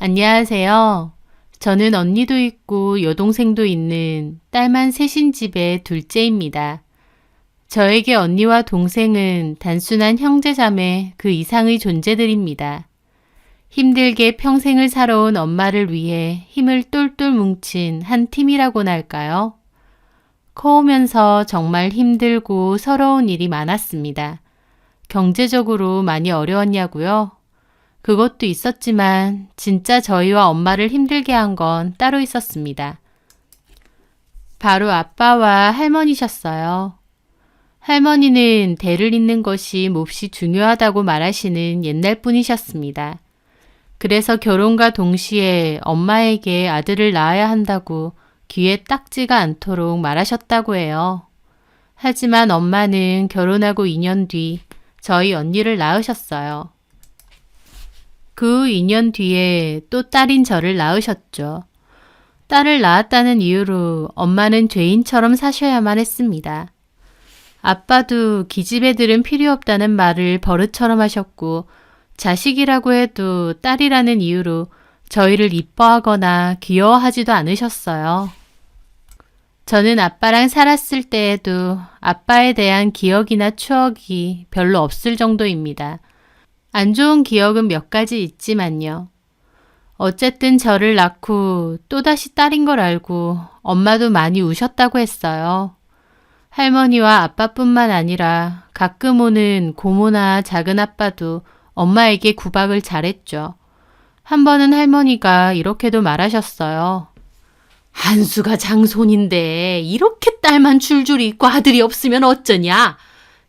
안녕하세요. 저는 언니도 있고 여동생도 있는 딸만 셋인 집의 둘째입니다. 저에게 언니와 동생은 단순한 형제자매 그 이상의 존재들입니다. 힘들게 평생을 살아온 엄마를 위해 힘을 똘똘 뭉친 한 팀이라고나 할까요? 커오면서 정말 힘들고 서러운 일이 많았습니다. 경제적으로 많이 어려웠냐고요? 그것도 있었지만 진짜 저희와 엄마를 힘들게 한 건 따로 있었습니다. 바로 아빠와 할머니셨어요. 할머니는 대를 잇는 것이 몹시 중요하다고 말하시는 옛날 분이셨습니다. 그래서 결혼과 동시에 엄마에게 아들을 낳아야 한다고 귀에 딱지가 않도록 말하셨다고 해요. 하지만 엄마는 결혼하고 2년 뒤 저희 언니를 낳으셨어요. 그 2년 뒤에 또 딸인 저를 낳으셨죠. 딸을 낳았다는 이유로 엄마는 죄인처럼 사셔야만 했습니다. 아빠도 기집애들은 필요 없다는 말을 버릇처럼 하셨고 자식이라고 해도 딸이라는 이유로 저희를 이뻐하거나 귀여워하지도 않으셨어요. 저는 아빠랑 살았을 때에도 아빠에 대한 기억이나 추억이 별로 없을 정도입니다. 안 좋은 기억은 몇 가지 있지만요. 어쨌든 저를 낳고 또다시 딸인 걸 알고 엄마도 많이 우셨다고 했어요. 할머니와 아빠뿐만 아니라 가끔 오는 고모나 작은 아빠도 엄마에게 구박을 잘했죠. 한 번은 할머니가 이렇게도 말하셨어요. 한수가 장손인데 이렇게 딸만 줄줄 있고 아들이 없으면 어쩌냐?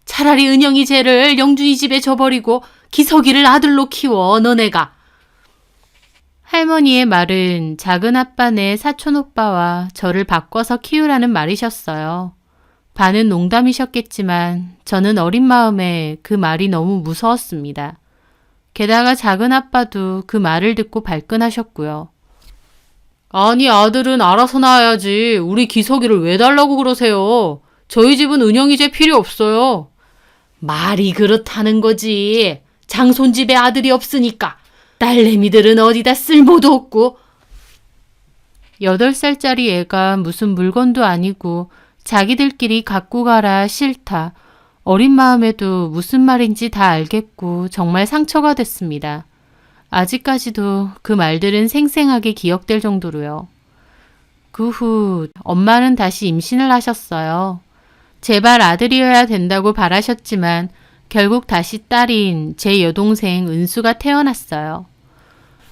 차라리 은영이 쟤를 영준이 집에 줘버리고 기석이를 아들로 키워 너네가. 할머니의 말은 작은아빠네 사촌오빠와 저를 바꿔서 키우라는 말이셨어요. 반은 농담이셨겠지만 저는 어린 마음에 그 말이 너무 무서웠습니다. 게다가 작은아빠도 그 말을 듣고 발끈하셨고요. 아니 아들은 알아서 낳아야지. 우리 기석이를 왜 달라고 그러세요? 저희 집은 은영이제 필요 없어요. 말이 그렇다는 거지. 장손 집에 아들이 없으니까. 딸내미들은 어디다 쓸모도 없고. 8살짜리 애가 무슨 물건도 아니고 자기들끼리 갖고 가라 싫다. 어린 마음에도 무슨 말인지 다 알겠고 정말 상처가 됐습니다. 아직까지도 그 말들은 생생하게 기억될 정도로요. 그 후 엄마는 다시 임신을 하셨어요. 제발 아들이어야 된다고 바라셨지만 결국 다시 딸인 제 여동생 은수가 태어났어요.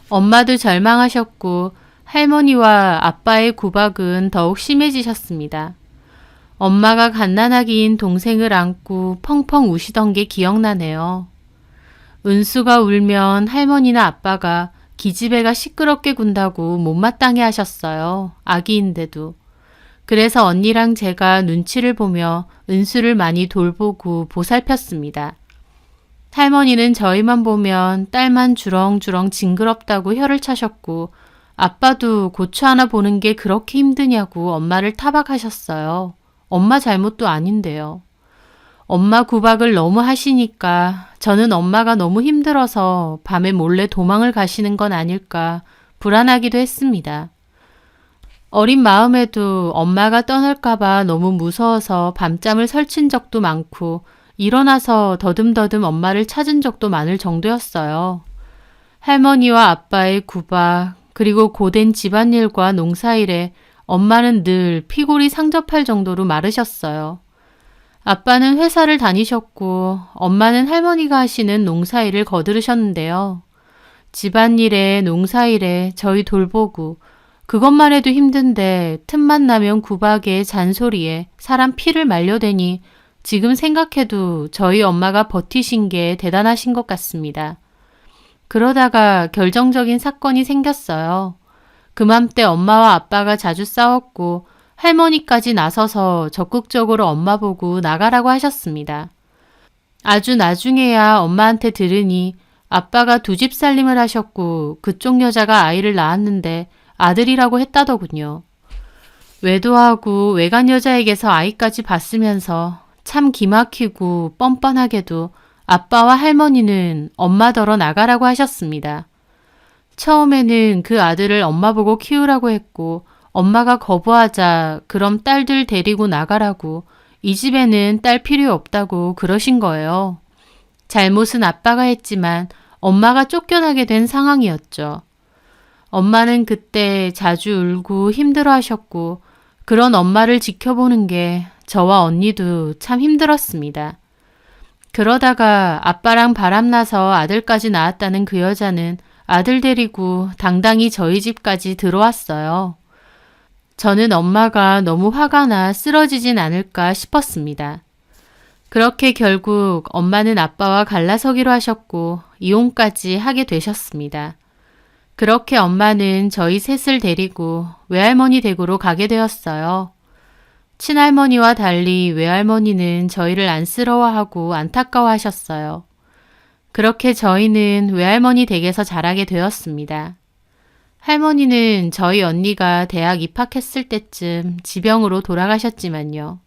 엄마도 절망하셨고 할머니와 아빠의 구박은 더욱 심해지셨습니다. 엄마가 갓난아기인 동생을 안고 펑펑 우시던 게 기억나네요. 은수가 울면 할머니나 아빠가 기집애가 시끄럽게 군다고 못마땅해 하셨어요. 아기인데도. 그래서 언니랑 제가 눈치를 보며 은수를 많이 돌보고 보살폈습니다. 할머니는 저희만 보면 딸만 주렁주렁 징그럽다고 혀를 차셨고 아빠도 고추 하나 보는 게 그렇게 힘드냐고 엄마를 타박하셨어요. 엄마 잘못도 아닌데요. 엄마 구박을 너무 하시니까 저는 엄마가 너무 힘들어서 밤에 몰래 도망을 가시는 건 아닐까 불안하기도 했습니다. 어린 마음에도 엄마가 떠날까봐 너무 무서워서 밤잠을 설친 적도 많고 일어나서 더듬더듬 엄마를 찾은 적도 많을 정도였어요. 할머니와 아빠의 구박 그리고 고된 집안일과 농사일에 엄마는 늘 피골이 상접할 정도로 마르셨어요. 아빠는 회사를 다니셨고 엄마는 할머니가 하시는 농사일을 거두르셨는데요. 집안일에 농사일에 저희 돌보고 그것만 해도 힘든데 틈만 나면 구박에 잔소리에 사람 피를 말려대니 지금 생각해도 저희 엄마가 버티신 게 대단하신 것 같습니다. 그러다가 결정적인 사건이 생겼어요. 그맘때 엄마와 아빠가 자주 싸웠고 할머니까지 나서서 적극적으로 엄마 보고 나가라고 하셨습니다. 아주 나중에야 엄마한테 들으니 아빠가 2집 살림을 하셨고 그쪽 여자가 아이를 낳았는데 아들이라고 했다더군요. 외도하고 외간 여자에게서 아이까지 봤으면서 참 기막히고 뻔뻔하게도 아빠와 할머니는 엄마더러 나가라고 하셨습니다. 처음에는 그 아들을 엄마 보고 키우라고 했고 엄마가 거부하자 그럼 딸들 데리고 나가라고 이 집에는 딸 필요 없다고 그러신 거예요. 잘못은 아빠가 했지만 엄마가 쫓겨나게 된 상황이었죠. 엄마는 그때 자주 울고 힘들어 하셨고 그런 엄마를 지켜보는 게 저와 언니도 참 힘들었습니다. 그러다가 아빠랑 바람나서 아들까지 낳았다는 그 여자는 아들 데리고 당당히 저희 집까지 들어왔어요. 저는 엄마가 너무 화가 나 쓰러지진 않을까 싶었습니다. 그렇게 결국 엄마는 아빠와 갈라서기로 하셨고 이혼까지 하게 되셨습니다. 그렇게 엄마는 저희 셋을 데리고 외할머니 댁으로 가게 되었어요. 친할머니와 달리 외할머니는 저희를 안쓰러워하고 안타까워하셨어요. 그렇게 저희는 외할머니 댁에서 자라게 되었습니다. 할머니는 저희 언니가 대학 입학했을 때쯤 지병으로 돌아가셨지만요.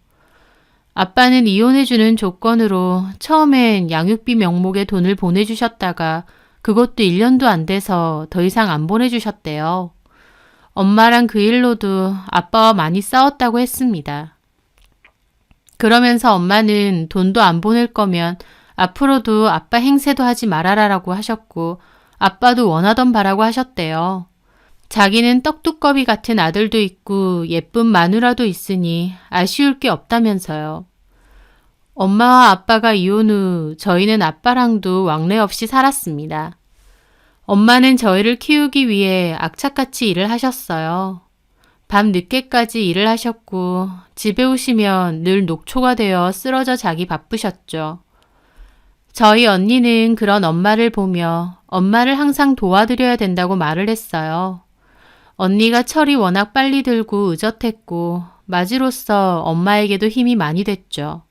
아빠는 이혼해주는 조건으로 처음엔 양육비 명목의 돈을 보내주셨다가 그것도 1년도 안 돼서 더 이상 안 보내주셨대요. 엄마랑 그 일로도 아빠와 많이 싸웠다고 했습니다. 그러면서 엄마는 돈도 안 보낼 거면 앞으로도 아빠 행세도 하지 말아라라고 하셨고 아빠도 원하던 바라고 하셨대요. 자기는 떡두꺼비 같은 아들도 있고 예쁜 마누라도 있으니 아쉬울 게 없다면서요. 엄마와 아빠가 이혼 후 저희는 아빠랑도 왕래 없이 살았습니다. 엄마는 저희를 키우기 위해 악착같이 일을 하셨어요. 밤 늦게까지 일을 하셨고 집에 오시면 늘 녹초가 되어 쓰러져 자기 바쁘셨죠. 저희 언니는 그런 엄마를 보며 엄마를 항상 도와드려야 된다고 말을 했어요. 언니가 철이 워낙 빨리 들고 의젓했고 맞이로서 엄마에게도 힘이 많이 됐죠.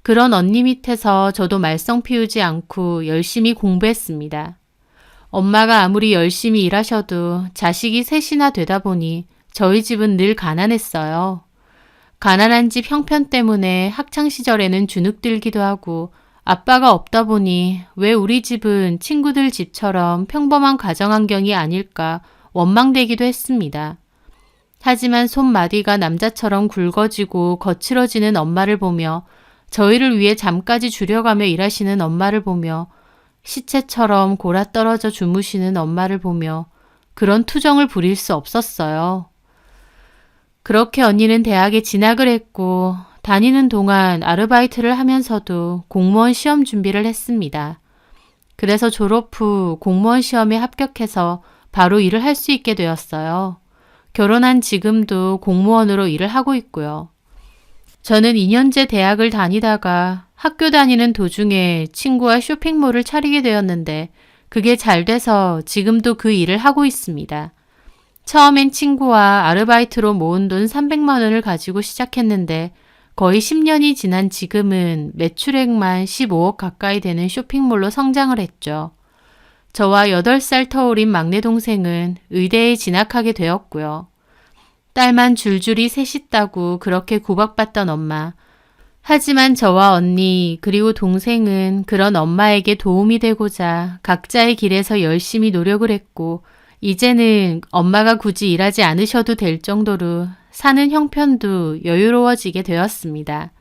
그런 언니 밑에서 저도 말썽 피우지 않고 열심히 공부했습니다. 엄마가 아무리 열심히 일하셔도 자식이 셋이나 되다 보니 저희 집은 늘 가난했어요. 가난한 집 형편 때문에 학창시절에는 주눅들기도 하고 아빠가 없다 보니 왜 우리 집은 친구들 집처럼 평범한 가정환경이 아닐까 원망되기도 했습니다. 하지만 손마디가 남자처럼 굵어지고 거칠어지는 엄마를 보며 저희를 위해 잠까지 줄여가며 일하시는 엄마를 보며 시체처럼 골아떨어져 주무시는 엄마를 보며 그런 투정을 부릴 수 없었어요. 그렇게 언니는 대학에 진학을 했고 다니는 동안 아르바이트를 하면서도 공무원 시험 준비를 했습니다. 그래서 졸업 후 공무원 시험에 합격해서 바로 일을 할 수 있게 되었어요. 결혼한 지금도 공무원으로 일을 하고 있고요. 저는 2년제 대학을 다니다가 학교 다니는 도중에 친구와 쇼핑몰을 차리게 되었는데 그게 잘 돼서 지금도 그 일을 하고 있습니다. 처음엔 친구와 아르바이트로 모은 돈 300만 원을 가지고 시작했는데 거의 10년이 지난 지금은 매출액만 15억 가까이 되는 쇼핑몰로 성장을 했죠. 저와 8살 터울인 막내 동생은 의대에 진학하게 되었고요. 딸만 줄줄이 셋 있다고 그렇게 구박받던 엄마. 하지만 저와 언니 그리고 동생은 그런 엄마에게 도움이 되고자 각자의 길에서 열심히 노력을 했고 이제는 엄마가 굳이 일하지 않으셔도 될 정도로 사는 형편도 여유로워지게 되었습니다.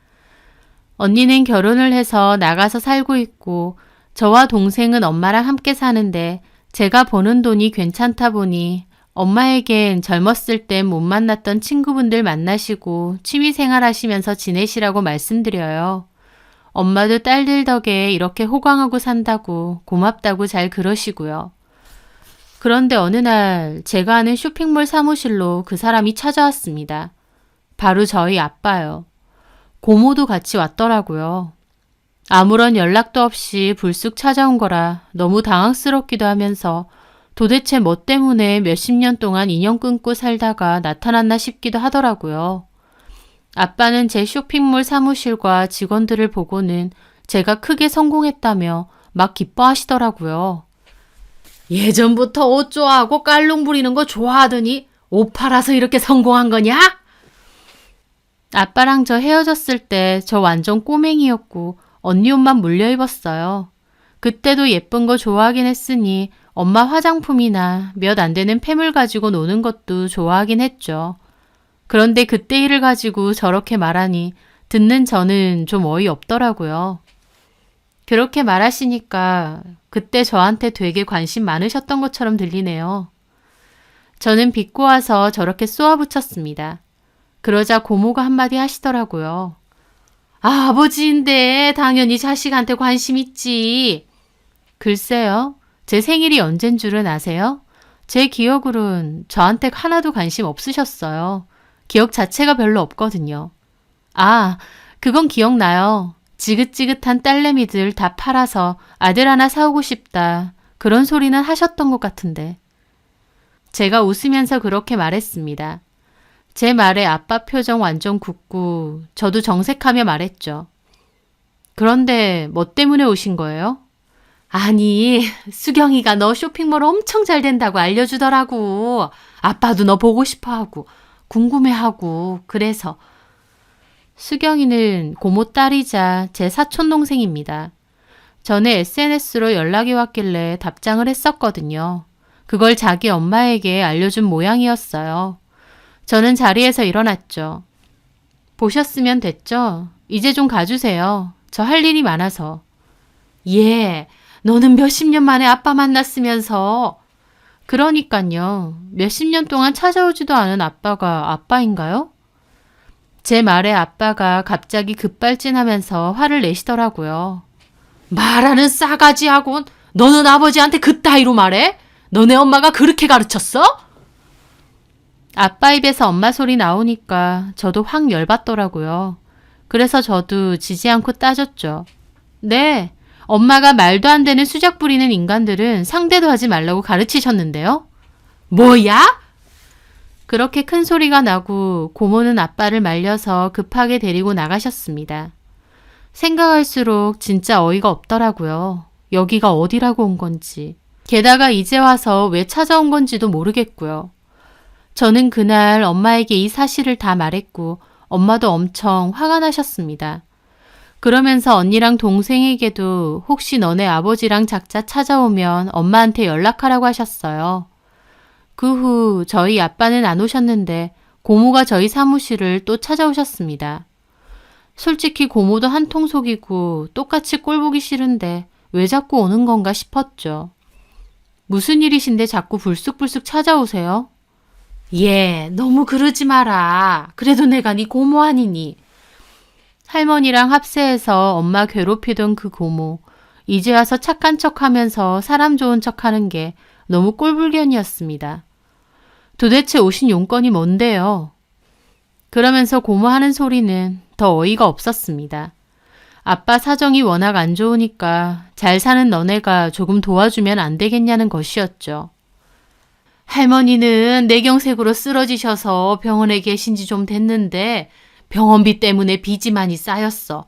언니는 결혼을 해서 나가서 살고 있고 저와 동생은 엄마랑 함께 사는데 제가 버는 돈이 괜찮다 보니 엄마에겐 젊었을 땐 못 만났던 친구분들 만나시고 취미생활 하시면서 지내시라고 말씀드려요. 엄마도 딸들 덕에 이렇게 호강하고 산다고 고맙다고 잘 그러시고요. 그런데 어느 날 제가 아는 쇼핑몰 사무실로 그 사람이 찾아왔습니다. 바로 저희 아빠요. 고모도 같이 왔더라고요. 아무런 연락도 없이 불쑥 찾아온 거라 너무 당황스럽기도 하면서 도대체 뭐 때문에 몇십 년 동안 인연 끊고 살다가 나타났나 싶기도 하더라고요. 아빠는 제 쇼핑몰 사무실과 직원들을 보고는 제가 크게 성공했다며 막 기뻐하시더라고요. 예전부터 옷 좋아하고 깔롱 부리는 거 좋아하더니 옷 팔아서 이렇게 성공한 거냐? 아빠랑 저 헤어졌을 때 저 완전 꼬맹이였고 언니 옷만 물려 입었어요. 그때도 예쁜 거 좋아하긴 했으니 엄마 화장품이나 몇 안 되는 팸을 가지고 노는 것도 좋아하긴 했죠. 그런데 그때 일을 가지고 저렇게 말하니 듣는 저는 좀 어이없더라고요. 그렇게 말하시니까 그때 저한테 되게 관심 많으셨던 것처럼 들리네요. 저는 빚고 와서 저렇게 쏘아붙였습니다. 그러자 고모가 한마디 하시더라고요. 아, 아버지인데 당연히 자식한테 관심 있지. 글쎄요. 제 생일이 언젠 줄은 아세요? 제 기억으론 저한테 하나도 관심 없으셨어요. 기억 자체가 별로 없거든요. 아, 그건 기억나요. 지긋지긋한 딸내미들 다 팔아서 아들 하나 사오고 싶다. 그런 소리는 하셨던 것 같은데. 제가 웃으면서 그렇게 말했습니다. 제 말에 아빠 표정 완전 굳고 저도 정색하며 말했죠. 그런데 뭐 때문에 오신 거예요? 아니, 수경이가 너 쇼핑몰 엄청 잘 된다고 알려주더라고. 아빠도 너 보고 싶어하고 궁금해하고 그래서. 수경이는 고모 딸이자 제 사촌 동생입니다. 전에 SNS로 연락이 왔길래 답장을 했었거든요. 그걸 자기 엄마에게 알려준 모양이었어요. 저는 자리에서 일어났죠. 보셨으면 됐죠? 이제 좀 가주세요. 저 할 일이 많아서. 예, 너는 몇십 년 만에 아빠 만났으면서. 그러니깐요. 몇십 년 동안 찾아오지도 않은 아빠가 아빠인가요? 제 말에 아빠가 갑자기 급발진하면서 화를 내시더라고요. 말하는 싸가지하곤 너는 아버지한테 그따위로 말해? 너네 엄마가 그렇게 가르쳤어? 아빠 입에서 엄마 소리 나오니까 저도 확 열받더라고요. 그래서 저도 지지 않고 따졌죠. 네, 엄마가 말도 안 되는 수작 부리는 인간들은 상대도 하지 말라고 가르치셨는데요. 뭐야? 그렇게 큰 소리가 나고 고모는 아빠를 말려서 급하게 데리고 나가셨습니다. 생각할수록 진짜 어이가 없더라고요. 여기가 어디라고 온 건지. 게다가 이제 와서 왜 찾아온 건지도 모르겠고요. 저는 그날 엄마에게 이 사실을 다 말했고 엄마도 엄청 화가 나셨습니다. 그러면서 언니랑 동생에게도 혹시 너네 아버지랑 작자 찾아오면 엄마한테 연락하라고 하셨어요. 그 후 저희 아빠는 안 오셨는데 고모가 저희 사무실을 또 찾아오셨습니다. 솔직히 고모도 한통 속이고 똑같이 꼴 보기 싫은데 왜 자꾸 오는 건가 싶었죠. 무슨 일이신데 자꾸 불쑥불쑥 찾아오세요? 예, 너무 그러지 마라. 그래도 내가 네 고모 아니니. 할머니랑 합세해서 엄마 괴롭히던 그 고모. 이제 와서 착한 척하면서 사람 좋은 척하는 게 너무 꼴불견이었습니다. 도대체 오신 용건이 뭔데요? 그러면서 고모 하는 소리는 더 어이가 없었습니다. 아빠 사정이 워낙 안 좋으니까 잘 사는 너네가 조금 도와주면 안 되겠냐는 것이었죠. 할머니는 뇌경색으로 쓰러지셔서 병원에 계신 지 좀 됐는데 병원비 때문에 빚이 많이 쌓였어.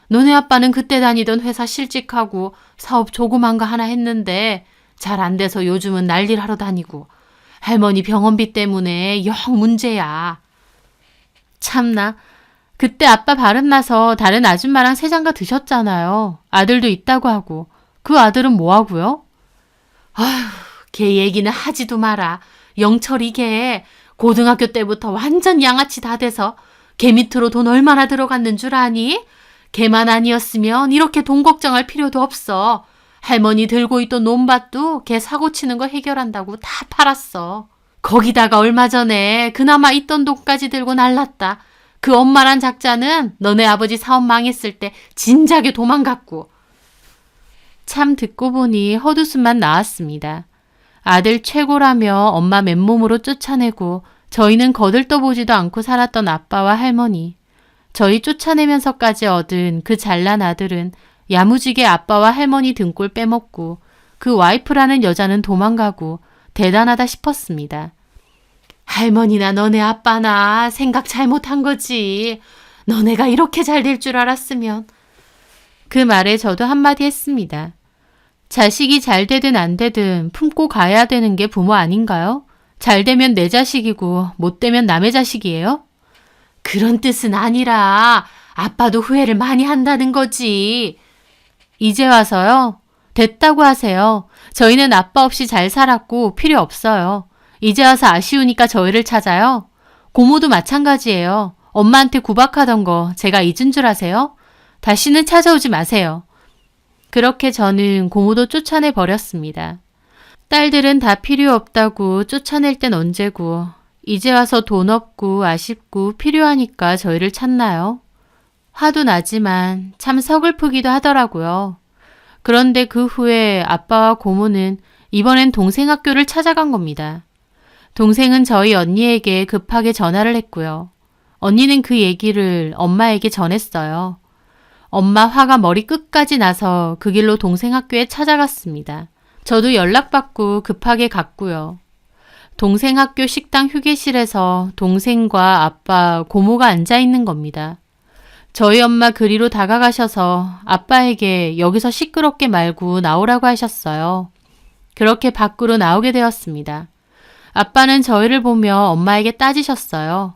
너네 아빠는 그때 다니던 회사 실직하고 사업 조그만 거 하나 했는데 잘 안 돼서 요즘은 난리를 하러 다니고 할머니 병원비 때문에 영 문제야. 참나. 그때 아빠 발음 나서 다른 아줌마랑 새 장가 드셨잖아요. 아들도 있다고 하고. 그 아들은 뭐 하고요? 아휴, 걔 얘기는 하지도 마라. 영철이 걔 고등학교 때부터 완전 양아치 다 돼서 걔 밑으로 돈 얼마나 들어갔는 줄 아니? 걔만 아니었으면 이렇게 돈 걱정할 필요도 없어. 할머니 들고 있던 논밭도 걔 사고 치는 거 해결한다고 다 팔았어. 거기다가 얼마 전에 그나마 있던 돈까지 들고 날랐다. 그 엄마란 작자는 너네 아버지 사업 망했을 때 진작에 도망갔고. 참 듣고 보니 헛웃음만 나왔습니다. 아들 최고라며 엄마 맨몸으로 쫓아내고 저희는 거들떠보지도 않고 살았던 아빠와 할머니. 저희 쫓아내면서까지 얻은 그 잘난 아들은 야무지게 아빠와 할머니 등골 빼먹고 그 와이프라는 여자는 도망가고 대단하다 싶었습니다. 할머니나 너네 아빠나 생각 잘못한 거지. 너네가 이렇게 잘 될 줄 알았으면. 그 말에 저도 한마디 했습니다. 자식이 잘 되든 안 되든 품고 가야 되는 게 부모 아닌가요? 잘 되면 내 자식이고 못 되면 남의 자식이에요? 그런 뜻은 아니라 아빠도 후회를 많이 한다는 거지. 이제 와서요? 됐다고 하세요. 저희는 아빠 없이 잘 살았고 필요 없어요. 이제 와서 아쉬우니까 저희를 찾아요. 고모도 마찬가지예요. 엄마한테 구박하던 거 제가 잊은 줄 아세요? 다시는 찾아오지 마세요. 그렇게 저는 고모도 쫓아내 버렸습니다. 딸들은 다 필요 없다고 쫓아낼 땐 언제고 이제 와서 돈 없고 아쉽고 필요하니까 저희를 찾나요? 화도 나지만 참 서글프기도 하더라고요. 그런데 그 후에 아빠와 고모는 이번엔 동생 학교를 찾아간 겁니다. 동생은 저희 언니에게 급하게 전화를 했고요. 언니는 그 얘기를 엄마에게 전했어요. 엄마 화가 머리 끝까지 나서 그 길로 동생 학교에 찾아갔습니다. 저도 연락받고 급하게 갔고요. 동생 학교 식당 휴게실에서 동생과 아빠, 고모가 앉아 있는 겁니다. 저희 엄마 그리로 다가가셔서 아빠에게 여기서 시끄럽게 말고 나오라고 하셨어요. 그렇게 밖으로 나오게 되었습니다. 아빠는 저희를 보며 엄마에게 따지셨어요.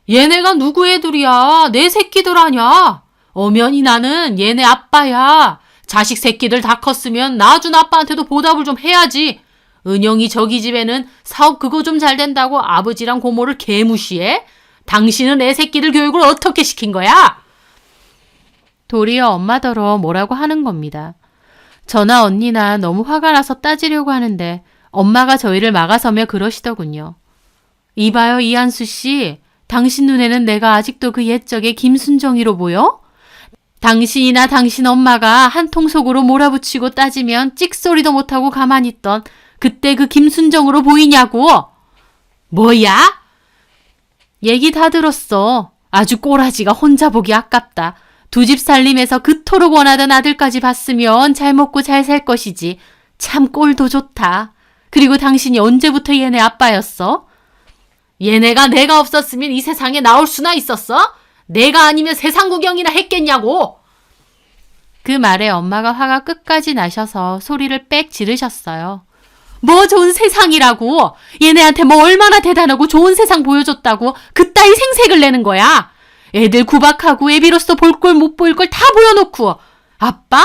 얘네가 누구 애들이야? 내 새끼들 아냐? 엄연히 나는 얘네 아빠야. 자식 새끼들 다 컸으면 나준 아빠한테도 보답을 좀 해야지. 은영이 저기 집에는 사업 그거 좀 잘 된다고 아버지랑 고모를 개무시해? 당신은 애 새끼들 교육을 어떻게 시킨 거야? 도리어 엄마더러 뭐라고 하는 겁니다. 저나 언니나 너무 화가 나서 따지려고 하는데 엄마가 저희를 막아서며 그러시더군요. 이봐요, 이한수 씨. 당신 눈에는 내가 아직도 그 옛적의 김순정이로 보여? 당신이나 당신 엄마가 한통 속으로 몰아붙이고 따지면 찍소리도 못하고 가만히 있던 그때 그 김순정으로 보이냐고. 뭐야? 얘기 다 들었어. 아주 꼬라지가 혼자 보기 아깝다. 두 집 살림에서 그토록 원하던 아들까지 봤으면 잘 먹고 잘 살 것이지. 참 꼴도 좋다. 그리고 당신이 언제부터 얘네 아빠였어? 얘네가 내가 없었으면 이 세상에 나올 수나 있었어? 내가 아니면 세상 구경이나 했겠냐고. 그 말에 엄마가 화가 끝까지 나셔서 소리를 빽 지르셨어요. 뭐 좋은 세상이라고. 얘네한테 뭐 얼마나 대단하고 좋은 세상 보여줬다고 그따위 생색을 내는 거야. 애들 구박하고 애비로서 볼 걸 못 보일 걸 다 보여놓고. 아빠?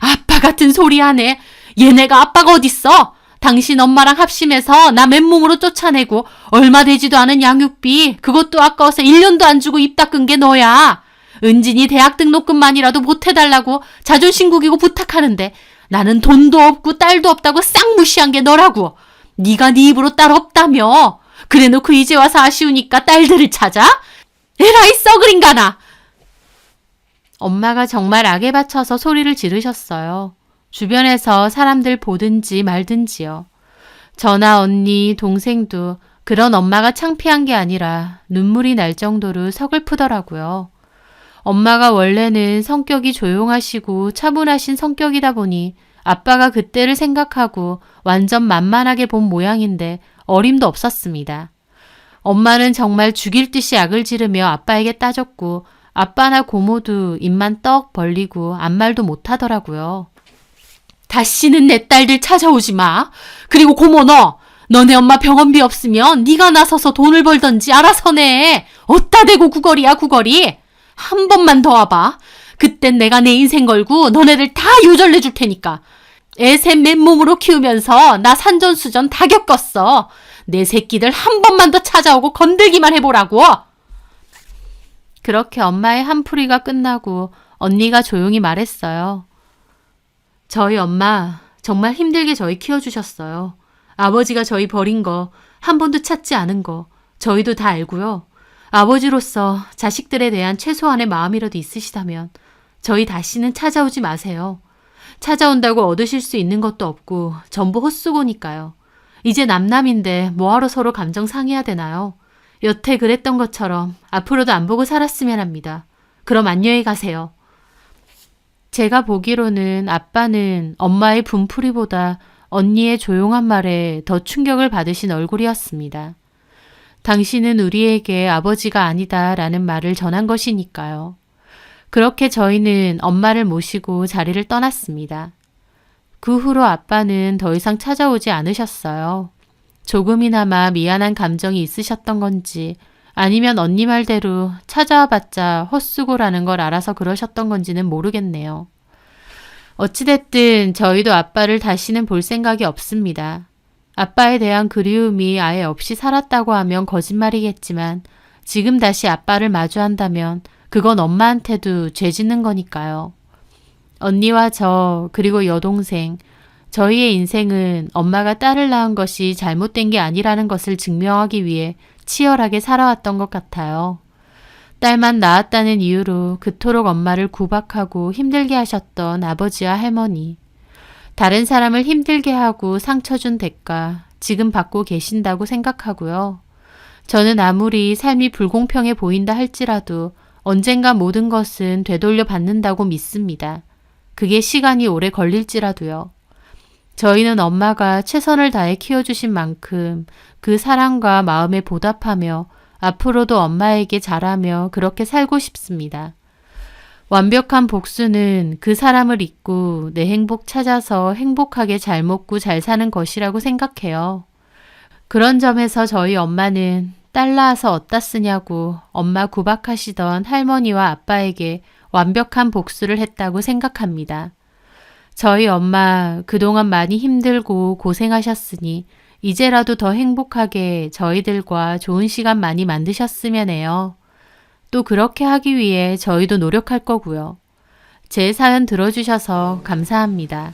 아빠 같은 소리 하네. 얘네가 아빠가 어딨어? 당신 엄마랑 합심해서 나 맨몸으로 쫓아내고 얼마 되지도 않은 양육비 그것도 아까워서 1년도 안 주고 입 닦은 게 너야. 은진이 대학 등록금만이라도 보태달라고 자존심 구기고 부탁하는데 나는 돈도 없고 딸도 없다고 싹 무시한 게 너라고. 네가 네 입으로 딸 없다며. 그래놓고 이제 와서 아쉬우니까 딸들을 찾아? 에라이 썩을 인간아. 엄마가 정말 악에 받쳐서 소리를 지르셨어요. 주변에서 사람들 보든지 말든지요. 저나 언니, 동생도 그런 엄마가 창피한 게 아니라 눈물이 날 정도로 서글프더라고요. 엄마가 원래는 성격이 조용하시고 차분하신 성격이다 보니 아빠가 그때를 생각하고 완전 만만하게 본 모양인데 어림도 없었습니다. 엄마는 정말 죽일 듯이 악을 지르며 아빠에게 따졌고 아빠나 고모도 입만 떡 벌리고 아무 말도 못하더라고요. 다시는 내 딸들 찾아오지 마. 그리고 고모 너네 엄마 병원비 없으면 네가 나서서 돈을 벌던지 알아서 내. 어따 대고 구걸이야 구걸이. 한 번만 더 와봐. 그땐 내가 내 인생 걸고 너네들 다 요절내 줄 테니까. 애새 맨몸으로 키우면서 나 산전수전 다 겪었어. 내 새끼들 한 번만 더 찾아오고 건들기만 해보라고. 그렇게 엄마의 한풀이가 끝나고 언니가 조용히 말했어요. 저희 엄마 정말 힘들게 저희 키워주셨어요. 아버지가 저희 버린 거, 한 번도 찾지 않은 거 저희도 다 알고요. 아버지로서 자식들에 대한 최소한의 마음이라도 있으시다면 저희 다시는 찾아오지 마세요. 찾아온다고 얻으실 수 있는 것도 없고 전부 헛수고니까요. 이제 남남인데 뭐하러 서로 감정 상해야 되나요? 여태 그랬던 것처럼 앞으로도 안 보고 살았으면 합니다. 그럼 안녕히 가세요. 제가 보기로는 아빠는 엄마의 분풀이보다 언니의 조용한 말에 더 충격을 받으신 얼굴이었습니다. 당신은 우리에게 아버지가 아니다 라는 말을 전한 것이니까요. 그렇게 저희는 엄마를 모시고 자리를 떠났습니다. 그 후로 아빠는 더 이상 찾아오지 않으셨어요. 조금이나마 미안한 감정이 있으셨던 건지 아니면 언니 말대로 찾아와 봤자 헛수고라는 걸 알아서 그러셨던 건지는 모르겠네요. 어찌됐든 저희도 아빠를 다시는 볼 생각이 없습니다. 아빠에 대한 그리움이 아예 없이 살았다고 하면 거짓말이겠지만 지금 다시 아빠를 마주한다면 그건 엄마한테도 죄 짓는 거니까요. 언니와 저 그리고 여동생, 저희의 인생은 엄마가 딸을 낳은 것이 잘못된 게 아니라는 것을 증명하기 위해 치열하게 살아왔던 것 같아요. 딸만 낳았다는 이유로 그토록 엄마를 구박하고 힘들게 하셨던 아버지와 할머니. 다른 사람을 힘들게 하고 상처 준 대가 지금 받고 계신다고 생각하고요. 저는 아무리 삶이 불공평해 보인다 할지라도 언젠가 모든 것은 되돌려 받는다고 믿습니다. 그게 시간이 오래 걸릴지라도요. 저희는 엄마가 최선을 다해 키워주신 만큼 그 사랑과 마음에 보답하며 앞으로도 엄마에게 잘하며 그렇게 살고 싶습니다. 완벽한 복수는 그 사람을 잊고 내 행복 찾아서 행복하게 잘 먹고 잘 사는 것이라고 생각해요. 그런 점에서 저희 엄마는 딸 낳아서 어디다 쓰냐고 엄마 구박하시던 할머니와 아빠에게 완벽한 복수를 했다고 생각합니다. 저희 엄마 그동안 많이 힘들고 고생하셨으니 이제라도 더 행복하게 저희들과 좋은 시간 많이 만드셨으면 해요. 또 그렇게 하기 위해 저희도 노력할 거고요. 제 사연 들어주셔서 감사합니다.